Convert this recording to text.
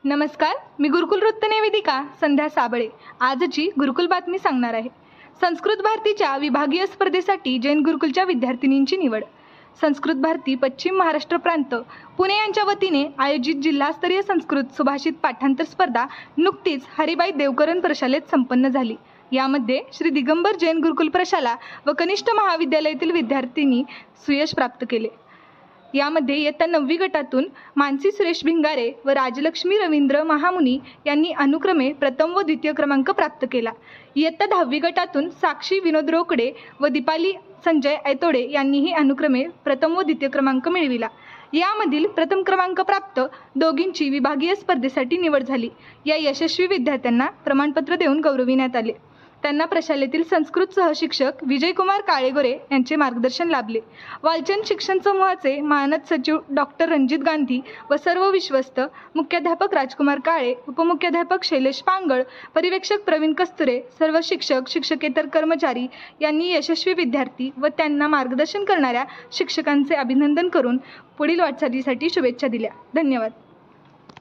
नमस्कार, मी गुरुकुल वृत्तनिवेदिका संध्या साबळे आजची गुरुकुल बातमी सांगणार आहे। संस्कृत भारतीच्या विभागीय स्पर्धेसाठी जैन गुरुकुलच्या विद्यार्थिनींची निवड। संस्कृत भारती पश्चिम महाराष्ट्र प्रांत पुणे यांच्या वतीने आयोजित जिल्हास्तरीय संस्कृत सुभाषित पाठांतर स्पर्धा नुकतीच हरिभाई देवकरण प्रशालेत संपन्न झाली। यामध्ये श्री दिगंबर जैन गुरुकुल प्रशाला व कनिष्ठ महाविद्यालयातील विद्यार्थिनी सुयश प्राप्त केले। यामध्ये इयत्ता 9वी गटातून मानसी सुरेश भिंगारे व राजलक्ष्मी रवींद्र महामुनी यांनी अनुक्रमे प्रथम व द्वितीय क्रमांक प्राप्त केला। इयत्ता 10वी गटातून साक्षी विनोद रोकडे व दीपाली संजय ऐतोडे यांनीही अनुक्रमे प्रथम व द्वितीय क्रमांक मिळविला। यामधील प्रथम क्रमांक प्राप्त दोघींची विभागीय स्पर्धेसाठी निवड झाली। या यशस्वी विद्यार्थ्यांना प्रमाणपत्र देऊन गौरविण्यात आले। त्यांना प्रशालेतील संस्कृत सहशिक्षक विजयकुमार काळेगोरे यांचे मार्गदर्शन लाभले। वालचंद शिक्षण समूहाचे मानद सचिव डॉक्टर रणजित गांधी व सर्व विश्वस्त, मुख्याध्यापक राजकुमार काळे, उपमुख्याध्यापक शैलेश पांगळ, पर्यवेक्षक प्रवीण कस्तुरे, सर्व शिक्षक, शिक्षकेतर कर्मचारी यांनी यशस्वी विद्यार्थी व त्यांना मार्गदर्शन करणाऱ्या शिक्षकांचे अभिनंदन करून पुढील वाटचालीसाठी शुभेच्छा दिल्या। धन्यवाद।